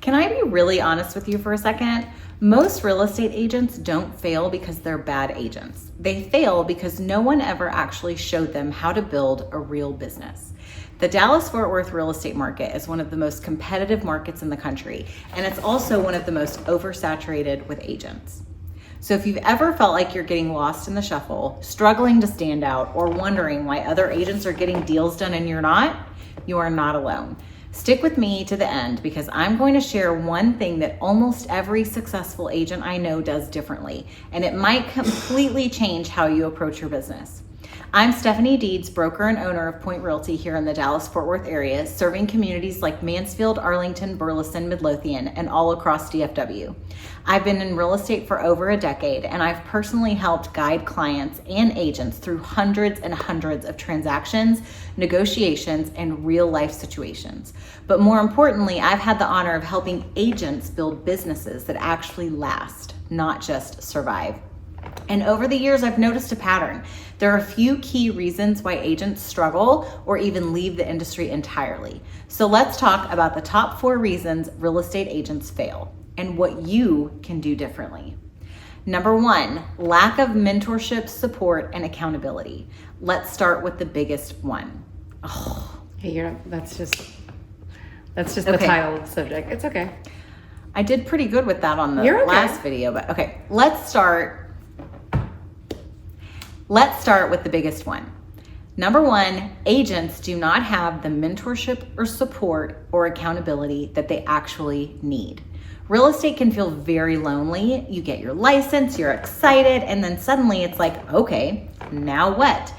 Can I be really honest with you for a second? Most real estate agents don't fail because they're bad agents. They fail because no one ever actually showed them how to build a real business. The Dallas-Fort Worth real estate market is one of the most competitive markets in the country, and it's also one of the most oversaturated with agents. So if you've ever felt like you're getting lost in the shuffle, struggling to stand out, or wondering why other agents are getting deals done and you're not, you are not alone. Stick with me to the end because I'm going to share one thing that almost every successful agent I know does differently, and it might completely change how you approach your business. I'm Stephanie Deeds, broker and owner of Point Realty here in the Dallas-Fort Worth area, serving communities like Mansfield, Arlington, Burleson, Midlothian, and all across DFW. I've been in real estate for over a decade, and I've personally helped guide clients and agents through hundreds and hundreds of transactions, negotiations, and real-life situations. But more importantly, I've had the honor of helping agents build businesses that actually last, not just survive. And over the years, I've noticed a pattern. There are a few key reasons why agents struggle or even leave the industry entirely. So let's talk about the top 4 reasons real estate agents fail and what you can do differently. Number 1, lack of mentorship, support, and accountability. Let's start with the biggest one. Hey, that's just the title of the subject. It's okay. I did pretty good with that on the last video, but okay, let's start with the biggest one. Number 1, agents do not have the mentorship or support or accountability that they actually need. Real estate can feel very lonely. You get your license, you're excited, and then suddenly it's like, okay, now what?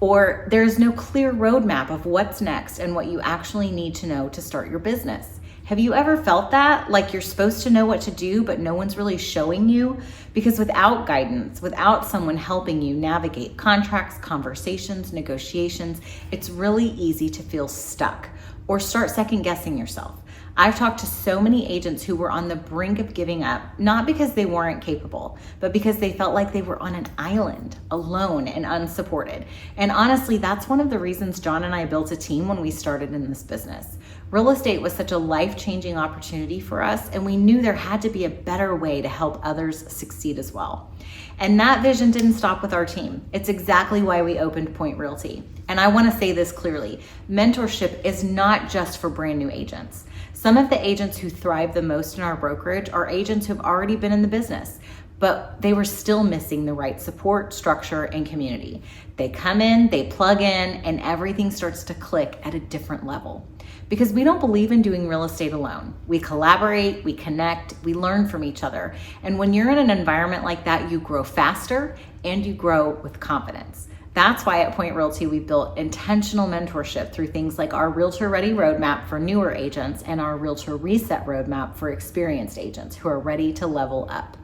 Or there's no clear roadmap of what's next and what you actually need to know to start your business. Have you ever felt that? Like you're supposed to know what to do, but no one's really showing you? Because without guidance, without someone helping you navigate contracts, conversations, negotiations, it's really easy to feel stuck or start second guessing yourself. I've talked to so many agents who were on the brink of giving up, not because they weren't capable, but because they felt like they were on an island, alone and unsupported. And honestly, that's one of the reasons John and I built a team when we started in this business. Real estate was such a life-changing opportunity for us, and we knew there had to be a better way to help others succeed as well. And that vision didn't stop with our team. It's exactly why we opened Point Realty. And I want to say this clearly, mentorship is not just for brand new agents. Some of the agents who thrive the most in our brokerage are agents who've already been in the business, but they were still missing the right support, structure, and community. They come in, they plug in, and everything starts to click at a different level. Because we don't believe in doing real estate alone. We collaborate, we connect, we learn from each other. And when you're in an environment like that, you grow faster and you grow with confidence. That's why at Point Realty, we built intentional mentorship through things like our Realtor Ready Roadmap for newer agents and our Realtor Reset Roadmap for experienced agents who are ready to level up.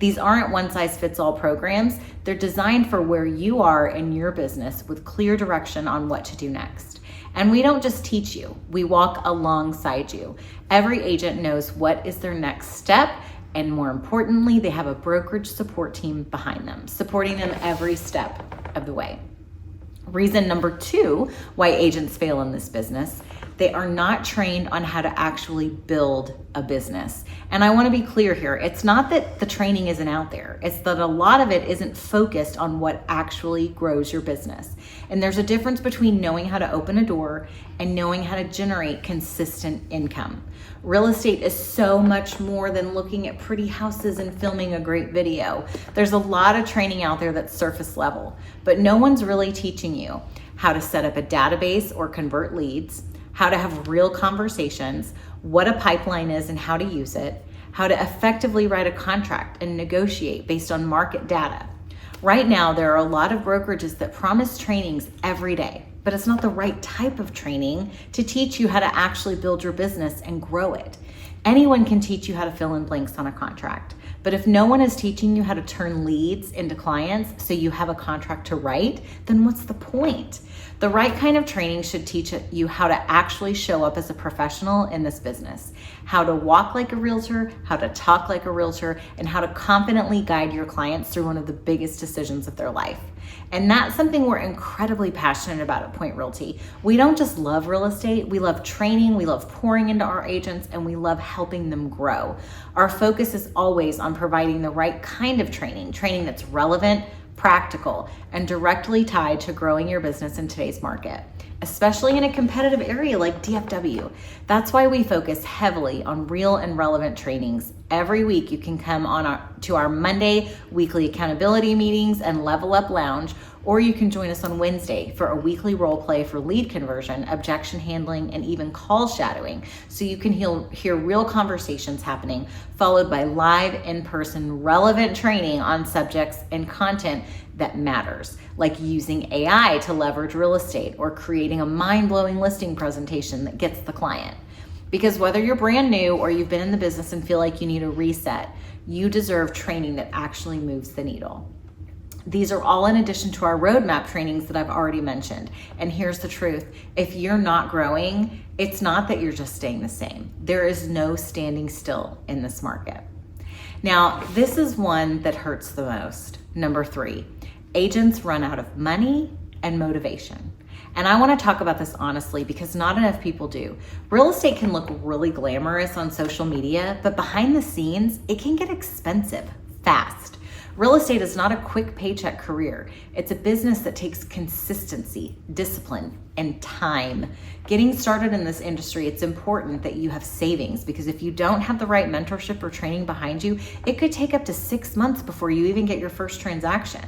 These aren't one-size-fits-all programs. They're designed for where you are in your business with clear direction on what to do next. And we don't just teach you, we walk alongside you. Every agent knows what is their next step, and more importantly, they have a brokerage support team behind them, supporting them every step of the way. Reason number 2 why agents fail in this business, they are not trained on how to actually build a business. And I want to be clear here. It's not that the training isn't out there. It's that a lot of it isn't focused on what actually grows your business. And there's a difference between knowing how to open a door and knowing how to generate consistent income. Real estate is so much more than looking at pretty houses and filming a great video. There's a lot of training out there that's surface level, but no one's really teaching you how to set up a database or convert leads, how to have real conversations, what a pipeline is and how to use it, how to effectively write a contract and negotiate based on market data. Right now, there are a lot of brokerages that promise trainings every day, but it's not the right type of training to teach you how to actually build your business and grow it. Anyone can teach you how to fill in blanks on a contract, but if no one is teaching you how to turn leads into clients so you have a contract to write, then what's the point? The right kind of training should teach you how to actually show up as a professional in this business, how to walk like a realtor, how to talk like a realtor, and how to confidently guide your clients through one of the biggest decisions of their life. And that's something we're incredibly passionate about at Point Realty. We don't just love real estate, we love training, we love pouring into our agents, and we love helping them grow. Our focus is always on providing the right kind of training that's relevant, practical, and directly tied to growing your business in today's market, especially in a competitive area like DFW. That's why we focus heavily on real and relevant trainings. Every week you can come to our Monday weekly accountability meetings and Level Up Lounge, or you can join us on Wednesday for a weekly role play for lead conversion, objection handling, and even call shadowing, so you can hear real conversations happening, followed by live in-person relevant training on subjects and content that matters, like using AI to leverage real estate or creating a mind-blowing listing presentation that gets the client. Because whether you're brand new or you've been in the business and feel like you need a reset, you deserve training that actually moves the needle. These are all in addition to our roadmap trainings that I've already mentioned. And here's the truth. If you're not growing, it's not that you're just staying the same. There is no standing still in this market. Now, this is one that hurts the most. Number 3, agents run out of money and motivation. And I want to talk about this honestly because not enough people do. Real estate can look really glamorous on social media, but behind the scenes, it can get expensive fast. Real estate is not a quick paycheck career. It's a business that takes consistency, discipline, and time. Getting started in this industry, it's important that you have savings, because if you don't have the right mentorship or training behind you, it could take up to 6 months before you even get your first transaction.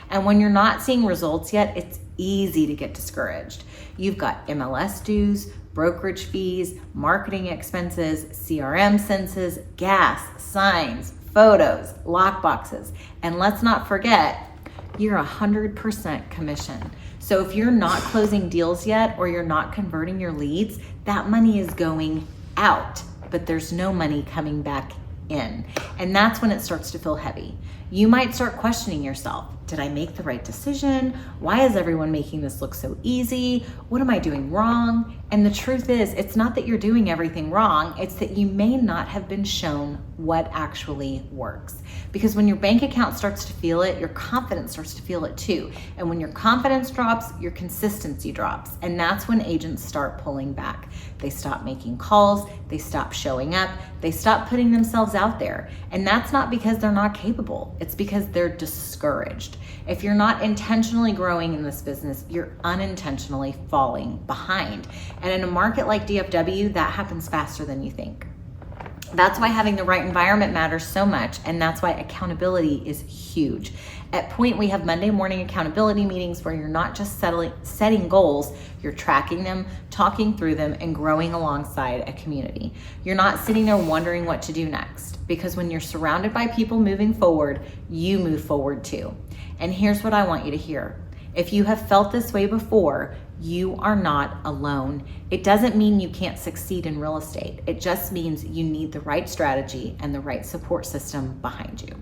And when you're not seeing results yet, it's easy to get discouraged. You've got MLS dues, brokerage fees, marketing expenses, CRM census, gas, signs, photos, lock boxes, and let's not forget, you're 100% commission. So if you're not closing deals yet, or you're not converting your leads, that money is going out, but there's no money coming back in. And that's when it starts to feel heavy. You might start questioning yourself. Did I make the right decision? Why is everyone making this look so easy? What am I doing wrong? And the truth is, it's not that you're doing everything wrong, it's that you may not have been shown what actually works. Because when your bank account starts to feel it, your confidence starts to feel it too. And when your confidence drops, your consistency drops. And that's when agents start pulling back. They stop making calls, they stop showing up, they stop putting themselves out there. And that's not because they're not capable, it's because they're discouraged. If you're not intentionally growing in this business, you're unintentionally falling behind. And in a market like DFW, that happens faster than you think. That's why having the right environment matters so much, and that's why accountability is huge. At Point, we have Monday morning accountability meetings where you're not just setting goals, you're tracking them, talking through them, and growing alongside a community. You're not sitting there wondering what to do next, because when you're surrounded by people moving forward, you move forward too. And here's what I want you to hear. If you have felt this way before, you are not alone. It doesn't mean you can't succeed in real estate. It just means you need the right strategy and the right support system behind you.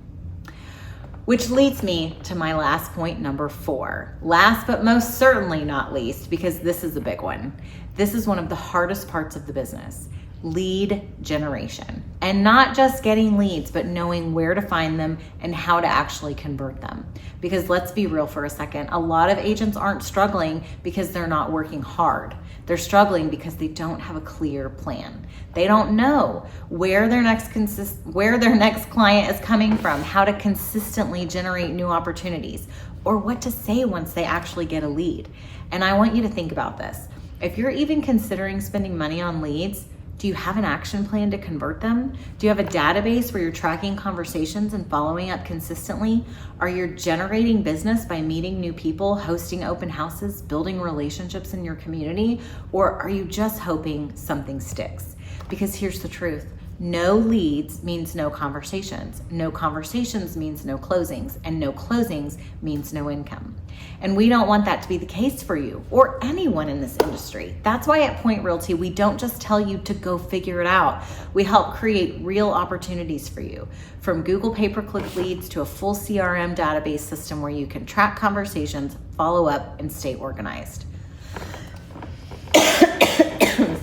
Which leads me to my last point, number 4. Last but most certainly not least, because this is a big one. This is one of the hardest parts of the business. Lead generation. And not just getting leads, but knowing where to find them and how to actually convert them. Because let's be real for a second, a lot of agents aren't struggling because they're not working hard. They're struggling because they don't have a clear plan. They don't know where their next client is coming from, how to consistently generate new opportunities, or what to say once they actually get a lead. And I want you to think about this. If you're even considering spending money on leads, do you have an action plan to convert them? Do you have a database where you're tracking conversations and following up consistently? Are you generating business by meeting new people, hosting open houses, building relationships in your community? Or are you just hoping something sticks? Because here's the truth. No leads means no conversations. No conversations means no closings. And no closings means no income. And we don't want that to be the case for you or anyone in this industry. That's why at Point Realty, we don't just tell you to go figure it out. We help create real opportunities for you, from Google pay-per-click leads to a full CRM database system where you can track conversations, follow up, and stay organized.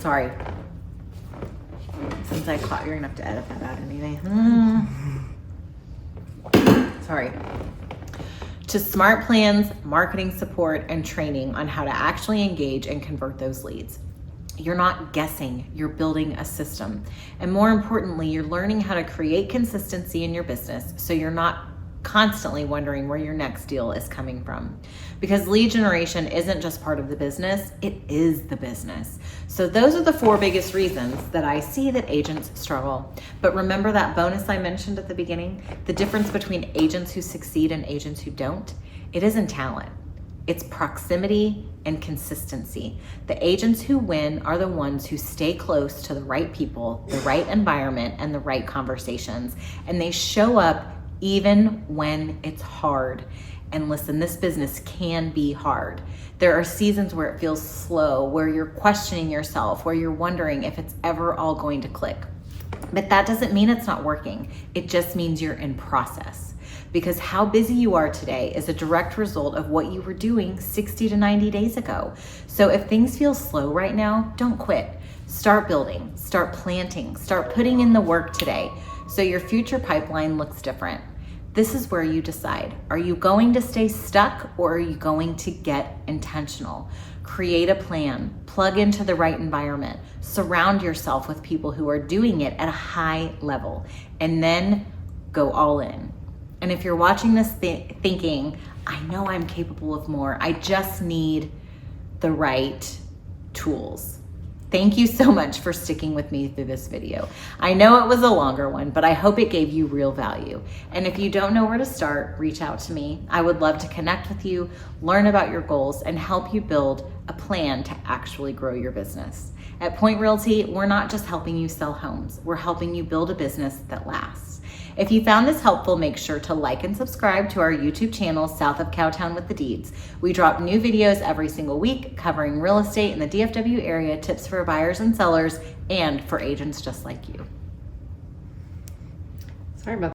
Sorry. Since I caught, you're gonna have to edit that out anyway. Sorry. to smart plans, marketing support, and training on how to actually engage and convert those leads. You're not guessing, you're building a system. And more importantly, you're learning how to create consistency in your business so you're not constantly wondering where your next deal is coming from. Because lead generation isn't just part of the business, it is the business. So those are the 4 biggest reasons that I see that agents struggle. But remember that bonus I mentioned at the beginning? The difference between agents who succeed and agents who don't? It isn't talent. It's proximity and consistency. The agents who win are the ones who stay close to the right people, the right environment, and the right conversations. And they show up even when it's hard. And listen, this business can be hard. There are seasons where it feels slow, where you're questioning yourself, where you're wondering if it's ever all going to click. But that doesn't mean it's not working. It just means you're in process. Because how busy you are today is a direct result of what you were doing 60 to 90 days ago. So if things feel slow right now, don't quit. Start building, start planting, start putting in the work today so your future pipeline looks different. This is where you decide. Are you going to stay stuck or are you going to get intentional? Create a plan, plug into the right environment, surround yourself with people who are doing it at a high level, and then go all in. And if you're watching this thinking, I know I'm capable of more, I just need the right tools. Thank you so much for sticking with me through this video. I know it was a longer one, but I hope it gave you real value. And if you don't know where to start, reach out to me. I would love to connect with you, learn about your goals, and help you build a plan to actually grow your business. At Point Realty, we're not just helping you sell homes, we're helping you build a business that lasts. If you found this helpful, make sure to like and subscribe to our YouTube channel, South of Cowtown with the Deeds. We drop new videos every single week covering real estate in the DFW area, tips for buyers and sellers, and for agents just like you. Sorry about